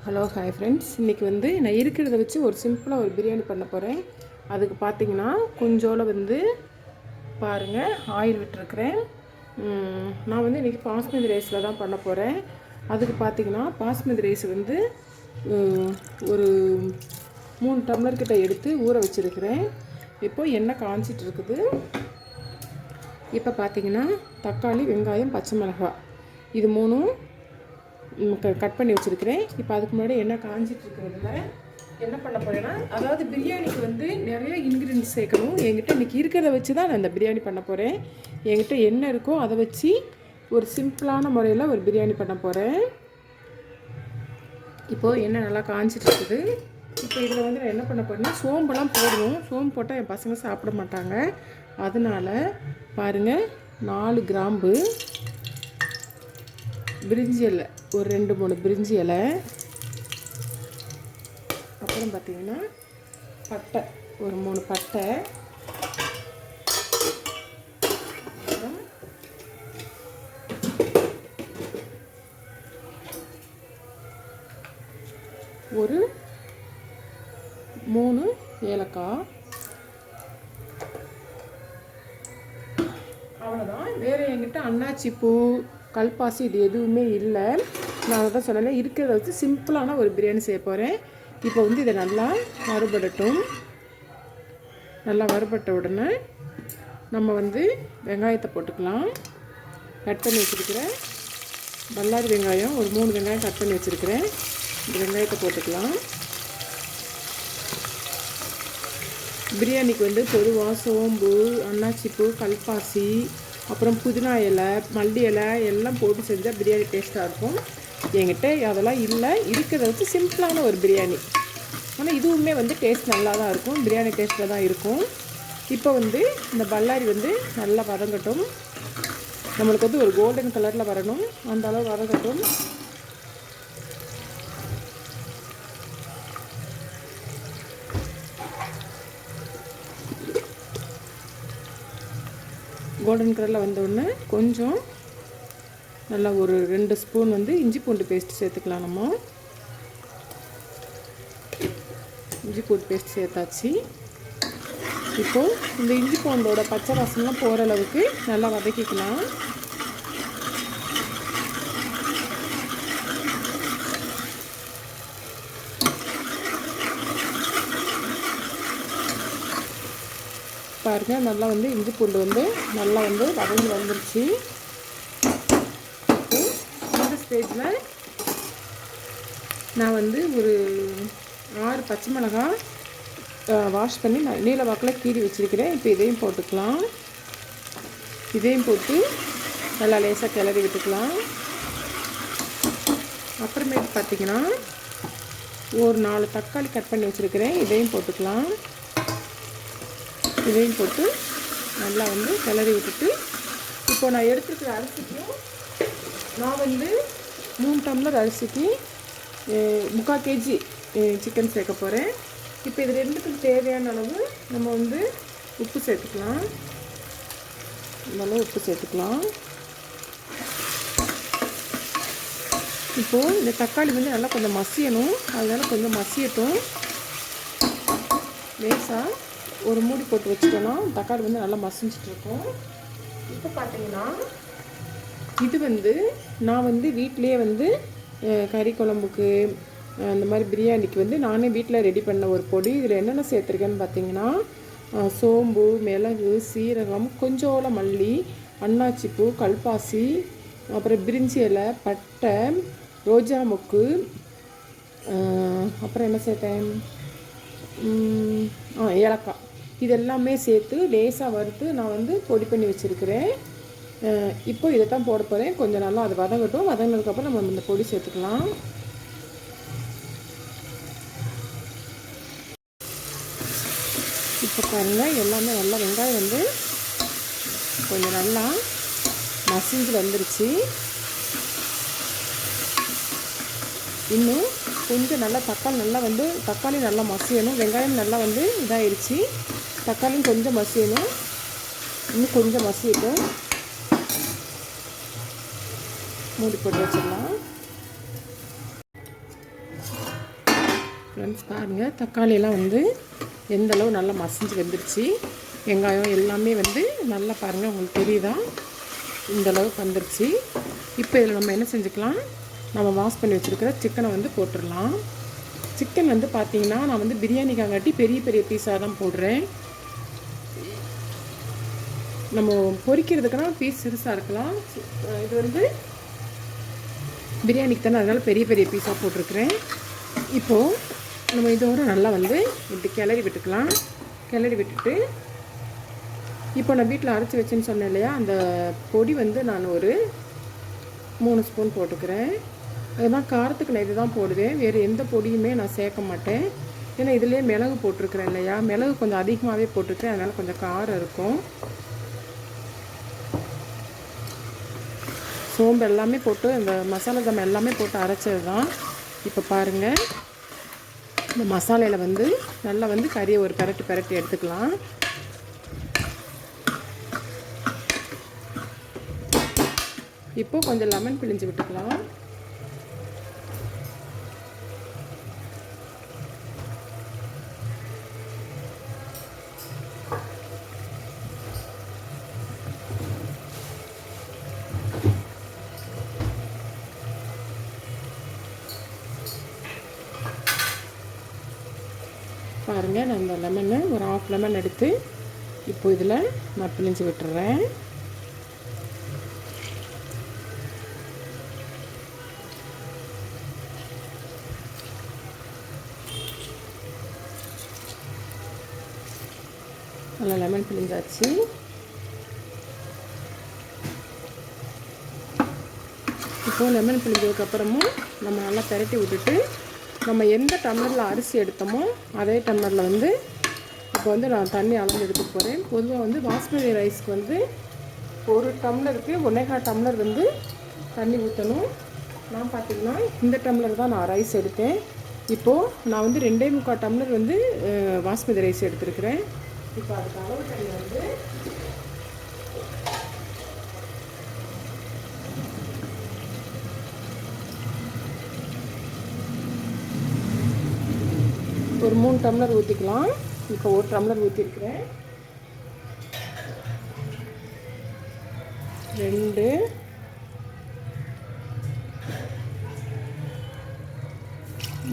Hello hi friends, இன்றைக்கி வந்து நான் இருக்கிறத வச்சு ஒரு சிம்பிளாக ஒரு பிரியாணி பண்ண போகிறேன். அதுக்கு பார்த்திங்கன்னா கொஞ்சோல வந்து பாருங்கள் ஆயில் விட்டுருக்குறேன். நான் வந்து இன்றைக்கி பாஸ்மதி ரைஸில் தான் பண்ண போகிறேன். அதுக்கு பார்த்திங்கன்னா பாஸ்மதி ரைஸ் வந்து ஒரு 3 டம்ளர் கிட்ட எடுத்து ஊற வச்சுருக்கிறேன். இப்போது எண்ணெய் காய்ச்சிட்டு இருக்குது. இப்போ பார்த்திங்கன்னா தக்காளி, வெங்காயம், பச்சை மிளகாய் இது 3ம் கட் பண்ணி வச்சுருக்கிறேன். இப்போ அதுக்கு முன்னாடி எண்ணெய் காஞ்சிட்டு இருக்கிறதுல என்ன பண்ண போகிறேன்னா, அதாவது பிரியாணிக்கு வந்து நிறைய இன்க்ரீடியன்ஸ் சேர்க்கணும். என்கிட்ட இன்றைக்கி இருக்கிறத வச்சு தான் நான் இந்த பிரியாணி பண்ண போகிறேன். என்கிட்ட என்ன இருக்கோ அதை வச்சு ஒரு சிம்பிளான முறையில் ஒரு பிரியாணி பண்ண போகிறேன். இப்போது எண்ணெய் நல்லா காஞ்சிட்டு இருக்குது. இப்போ இதில் வந்து நான் என்ன பண்ண போகிறேன்னா, சோம்பெல்லாம் போடணும். சோம்பு போட்டால் என் பசங்க சாப்பிட மாட்டாங்க. அதனால் பாருங்கள், 4 கிராம்பு, பிரிஞ்சி இலை ஒரு 2-3 பிரிஞ்சி இலை, அப்புறம் பார்த்திங்கன்னா பட்டை ஒரு 3 பட்டை, அப்புறம் ஒரு 3 ஏலக்காய். அவ்வளோதான். வேறு என்கிட்ட அன்னாச்சி பூ, கல்பாசி இது எதுவுமே இல்லை. நான் அதை தான் சொன்னேன், இருக்கிறத வச்சு சிம்பிளான ஒரு பிரியாணி செய்ய போகிறேன். இப்போ வந்து இதை நல்லா வறுபடட்டும். நல்லா வறுபட்ட உடனே நம்ம வந்து வெங்காயத்தை போட்டுக்கலாம். கட் பண்ணி வச்சுருக்கிறேன் பல்லாரி வெங்காயம் ஒரு 3 வெங்காயம் கட் பண்ணி வச்சுருக்கிறேன். இந்த வெங்காயத்தை போட்டுக்கலாம். பிரியாணிக்கு வந்து பொதுவாக சோம்பு, அன்னாச்சிப்பூ, கல்பாசி, அப்புறம் புதினா இலை, மல்லி இலை எல்லாம் போட்டு செஞ்சால் பிரியாணி டேஸ்ட்டாக இருக்கும். என்கிட்ட அதெல்லாம் இல்லை. இருக்கிறத வச்சு சிம்பிளான ஒரு பிரியாணி. ஆனால் இதுவுமே வந்து டேஸ்ட் நல்லா தான் இருக்கும். பிரியாணி டேஸ்ட்டில் தான் இருக்கும். இப்போ வந்து இந்த பல்லாரி வந்து நல்லா வதங்கட்டும். நம்மளுக்கு வந்து ஒரு கோல்டன் கலரில் வரணும். அந்த அளவு வதங்கட்டும். கோல்டன் கலரில் வந்தோடனே கொஞ்சம் நல்லா ஒரு 2 ஸ்பூன் வந்து இஞ்சி பூண்டு பேஸ்ட் சேர்த்துக்கலாம். நம்ம இஞ்சி பூண்டு பேஸ்ட் சேர்த்தாச்சு. இப்போது இந்த இஞ்சி பூண்டோட பச்சை வாசனைலாம் போகிற அளவுக்கு நல்லா வதக்கிக்கலாம். பாருங்கள், நல்லா வந்து இஞ்சி பூண்டு வந்து நல்லா வந்து வதங்கி வந்துருச்சு. இந்த ஸ்டேஜில் நான் வந்து ஒரு 6 பச்சை மிளகாய் வாஷ் பண்ணி நீல வாக்கில் கீறி வச்சுருக்கிறேன். இப்போ இதையும் போட்டுக்கலாம். இதையும் போட்டு நல்லா லேசாக கிளறி விட்டுக்கலாம். அப்புறமேட்டு பார்த்திங்கன்னா ஒரு 4 தக்காளி கட் பண்ணி வச்சுருக்கிறேன். இதையும் போட்டுக்கலாம். இதையும் போட்டு நல்லா வந்து கிளறி விட்டுட்டு, இப்போ நான் எடுத்துக்கிற அரிசிக்கும் நான் வந்து 3 டம்ளர் அரிசிக்கு 3/4 கேஜி சிக்கன் சேர்க்க போகிறேன். இப்போ இது 2த்துக்கும் தேவையான அளவு நம்ம வந்து உப்பு சேர்த்துக்கலாம். நல்லா உப்பு சேர்த்துக்கலாம். இப்போது இந்த தக்காளி வந்து நல்லா கொஞ்சம் மசியணும். அதனால் கொஞ்சம் மசியட்டும். லேசாக ஒரு மூடி போட்டு வச்சுட்டோன்னா தக்காளி வந்து நல்லா மசிஞ்சிட்ருக்கோம். இப்போ பார்த்தீங்கன்னா இது வந்து நான் வந்து வீட்டிலையே வந்து கறி குழம்புக்கு அந்த மாதிரி பிரியாணிக்கு வந்து நானே வீட்டில் ரெடி பண்ண ஒரு பொடி. இதில் என்னென்ன சேர்த்துருக்கேன்னு பார்த்தீங்கன்னா சோம்பு, மிளகு, சீரகம், கொஞ்சோல மல்லி, அன்னாச்சிப்பூ, கல்பாசி, அப்புறம் பிரிஞ்சி இலை, பட்டை, ரோஜா மொக்கு, அப்புறம் என்ன சேர்த்தேன், ஏலக்காய். இதெல்லாமே சேர்த்து லேசாக வறுத்து நான் வந்து பொடி பண்ணி வச்சுருக்கிறேன். இப்போ இதை தான் போட போகிறேன். கொஞ்சம் நல்லா அது வதங்கட்டும். வதங்கினதுக்கப்புறம் நம்ம இந்த பொடி சேர்த்துக்கலாம். இப்போ பாருங்கள், எல்லாமே நல்லா வெங்காயம் வந்து கொஞ்சம் நல்லா மசிஞ்சு வந்துருச்சு. இன்னும் கொஞ்சம் நல்லா தக்காளி நல்லா மசியணும். வெங்காயம் நல்லா வந்து இதாகிடுச்சு. தக்காளியும் கொஞ்சம் மசியணும். இன்னும் கொஞ்சம் மசியட்டும். மூடி போட்டு வச்சிடலாம். ஃப்ரெண்ட்ஸ் பாருங்கள், தக்காளியெல்லாம் வந்து எந்தளவு நல்லா மசிஞ்சு வந்துடுச்சு. வெங்காயம் எல்லாமே வந்து நல்லா பாருங்கள், உங்களுக்கு தெரியுதா, இந்தளவுக்கு வந்துடுச்சு. இப்போ இதில் நம்ம என்ன செஞ்சுக்கலாம், நம்ம வாஷ் பண்ணி வச்சுருக்கிற சிக்கனை வந்து போட்டுடலாம். சிக்கன் வந்து பார்த்திங்கன்னா நான் வந்து பிரியாணிக்காங்காட்டி பெரிய பெரிய பீஸாக தான் போடுறேன். நம்ம பொரிக்கிறதுக்குன்னா பீஸ் சிறுசாக இருக்கலாம். இது வந்து பிரியாணிக்கு தானே, அதனால் பெரிய பெரிய பீஸாக போட்டிருக்கிறேன். இப்போது நம்ம இதோடு நல்லா வந்து இப்படி கிளறி விட்டுக்கலாம். கிளறி விட்டுட்டு இப்போ நான் வீட்டில் அரைச்சி வச்சேன்னு சொன்னேன் இல்லையா, அந்த பொடி வந்து நான் ஒரு 3 ஸ்பூன் போட்டுக்கிறேன். அதுதான் காரத்துக்கு நான் இது தான் போடுவேன், வேறு எந்த பொடியுமே நான் சேர்க்க மாட்டேன். ஏன்னா இதிலே மிளகு போட்டிருக்கிறேன் இல்லையா, மிளகு கொஞ்சம் அதிகமாகவே போட்டிருக்கேன், அதனால் கொஞ்சம் காரம் இருக்கும். சோம்பு எல்லாமே போட்டு இந்த மசாலா ஜாமான் எல்லாமே போட்டு அரைச்சது தான். இப்போ பாருங்கள், இந்த மசாலையில் வந்து நல்லா வந்து கறியை ஒரு பெரட்டி எடுத்துக்கலாம். இப்போது கொஞ்சம் லெமன் பிழிஞ்சு விட்டுக்கலாம். பாருங்கள், நான் இந்த லெமனை ஒரு 1/2 லெமன் எடுத்து இப்போ இதில் நான் பிழிஞ்சு விட்டுறேன். நல்லா லெமன் பிழிஞ்சாச்சு. இப்போது லெமன் பிழிஞ்சதுக்கப்புறமும் நம்ம நல்லா பெரட்டி விட்டுட்டு, நம்ம எந்த டம்ளரில் அரிசி எடுத்தோமோ அதே டம்ளரில் வந்து இப்போ வந்து நான் தண்ணி அளந்து எடுத்துக்க போகிறேன். பொதுவாக வந்து பாஸ்மதி ரைஸ்க்கு வந்து 1 டம்ளருக்கு 1.25 டம்ளர் வந்து தண்ணி ஊற்றணும். நான் பார்த்திங்கன்னா இந்த டம்ளர் தான் நான் ரைஸ் எடுத்தேன். இப்போது நான் வந்து 2.25 டம்ளர் வந்து பாஸ்மதி ரைஸ் எடுத்துருக்கிறேன். இப்போ அதுக்கு அளவு தண்ணி வந்து ஒரு 3 டம்ளர் ஊற்றிக்கலாம். இப்போ 1 டம்ளர் ஊற்றிருக்கிறேன். 2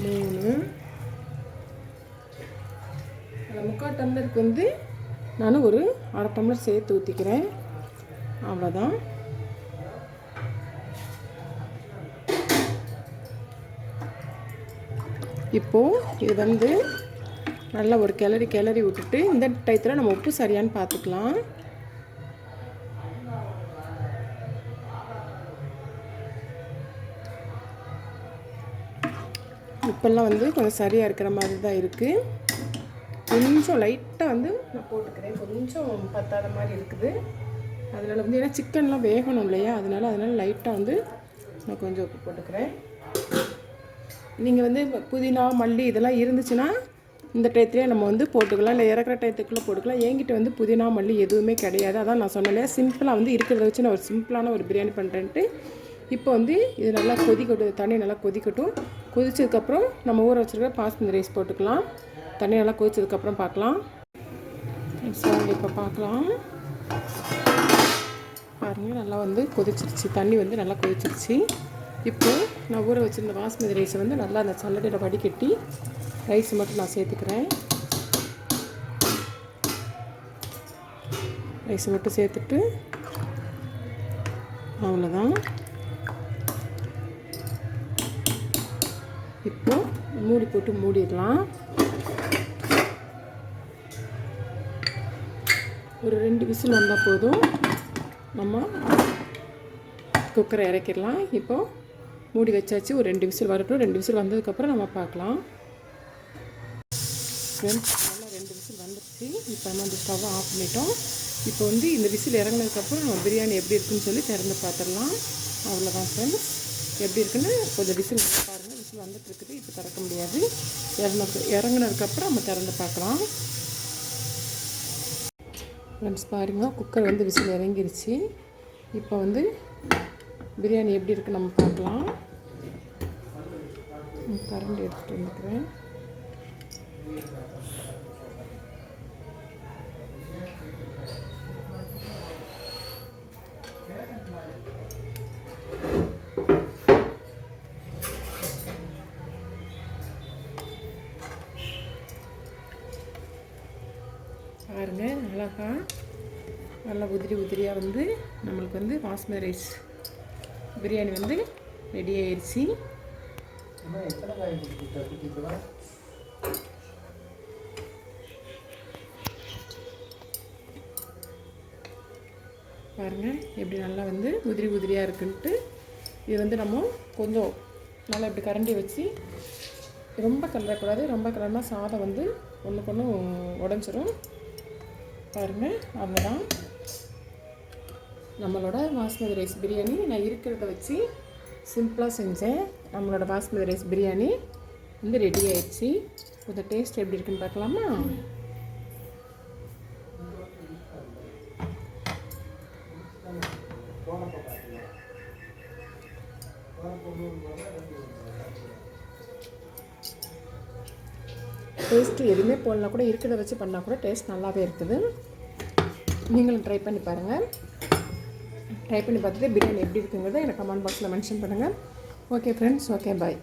3 3/4 டம்ளருக்கு வந்து நான் ஒரு 1/2 டம்ளர் சேர்த்து ஊற்றிக்கிறேன். அவ்வளோதான். இப்போது இது வந்து நல்லா ஒரு கிளறி விட்டுட்டு இந்த டயத்தில் நம்ம உப்பு சரியான்னு பார்த்துக்கலாம். உப்பெல்லாம் வந்து கொஞ்சம் சரியாக இருக்கிற மாதிரி தான் இருக்குது. கொஞ்சம் லைட்டாக வந்து நான் போட்டுக்கிறேன், கொஞ்சம் பத்தாத மாதிரி இருக்குது. அதனால் வந்து ஏன்னா சிக்கன்லாம் வேகணும் இல்லையா, அதனால் லைட்டாக வந்து நான் கொஞ்சம் உப்பு போட்டுக்கிறேன். நீங்கள் வந்து புதினா மல்லி இதெல்லாம் இருந்துச்சுன்னா இந்த டயத்துலேயே நம்ம வந்து போட்டுக்கலாம், இல்லை இறக்குற டயத்துக்குள்ளே போட்டுக்கலாம். என்கிட்ட வந்து புதினா மல்லி எதுவுமே கிடையாது. அதான் நான் சொன்னேன், சிம்பிளாக வந்து இருக்கிறத வச்சு நான் ஒரு சிம்பிளான ஒரு பிரியாணி பண்ணுறேன்ட்டு. இப்போ வந்து இது நல்லா கொதிக்கட்டும், தண்ணி நல்லா கொதிக்கட்டும். கொதிச்சதுக்கப்புறம் நம்ம ஊற வச்சுருக்க பாஸ்மதி ரைஸ் போட்டுக்கலாம். தண்ணி நல்லா கொதிச்சதுக்கப்புறம் பார்க்கலாம். இப்போ பார்க்கலாம். பாருங்கள், நல்லா வந்து கொதிச்சிருச்சு, தண்ணி வந்து நல்லா கொதிச்சிருச்சு. இப்போது நான் ஊற வச்சுருந்த பாஸ்மதி ரைஸை வந்து நல்லா அந்த சல்லடையில் வடிகட்டி ரைஸ் மட்டும் நான் சேர்த்துக்கிறேன். ரைஸ் மட்டும் சேர்த்துட்டு அவ்வளோதான். இப்போது மூடி போட்டு மூடிடலாம். ஒரு 2 விசில் வந்தால் போதும், நம்ம குக்கரை இறக்கிடலாம். இப்போது மூடி வச்சாச்சு, ஒரு 2 விசில் வரட்டும். 2 விசில் வந்ததுக்கப்புறம் நம்ம பார்க்கலாம். ஃப்ரெண்ட்ஸ், நல்லா 2 விசில் வந்துடுச்சு. இப்போ நம்ம அந்த ஸ்டவ்வை ஆஃப் பண்ணிட்டோம். இப்போ வந்து இந்த விசில் இறங்கினதுக்கப்புறம் நம்ம பிரியாணி எப்படி இருக்குன்னு சொல்லி திறந்து பார்த்துடலாம். அவ்வளோதான் ஃப்ரெண்ட்ஸ், எப்படி இருக்குன்னு கொஞ்சம் விசில் வந்து பாருங்கள். விசில் வந்துட்டு இருக்குது, இப்போ திறக்க முடியாது. இறங்கினதுக்கப்புறம் நம்ம திறந்து பார்க்கலாம். ஃப்ரெண்ட்ஸ் பாருங்கள், குக்கர் வந்து விசில் இறங்கிருச்சு. இப்போ வந்து பிரியாணி எப்படி இருக்குன்னு நம்ம பார்க்கலாம். கரண்டி எடுத்துகிட்டு வந்துக்கிறேன். பாருங்க அழகா நல்லா உதிரி உதிரியாக வந்து நம்மளுக்கு வந்து பாஸ்மதி ரைஸ் பிரியாணி வந்து ரெடி ஆயிடுச்சு. பாருங்கள் எப்படி நல்லா வந்து உதிரி உதிரியாக இருக்குன்ட்டு. இது வந்து நம்ம கொஞ்சம் நல்லா இப்படி கரண்டி வச்சு ரொம்ப கிளறக்கூடாது. ரொம்ப கிளறினா சாதம் வந்து ஒன்றுக்கு ஒன்று உடஞ்சிரும். பாருங்கள் அவ்வளோதான் நம்மளோட பாஸ்மதி ரைஸ் பிரியாணி. நான் இருக்கிறத வச்சு சிம்பிளாக செஞ்சேன். நம்மளோட பாஸ்மதி ரைஸ் பிரியாணி வந்து ரெடி ஆயிடுச்சு. கொஞ்சம் டேஸ்ட் எப்படி இருக்குன்னு பார்க்கலாமா? டேஸ்ட்டு எதுவுமே போடலனா கூட இருக்கிறத வச்சு பண்ணால் கூட டேஸ்ட் நல்லாவே இருக்குது. நீங்களும் ட்ரை பண்ணி பாருங்கள். ட்ரை பண்ணி பார்த்துட்டு பிரியாணி எப்படி இருக்குங்கிறத எனக்கு கமெண்ட் பாக்ஸில் மென்ஷன் பண்ணுங்கள். Okay friends, okay bye.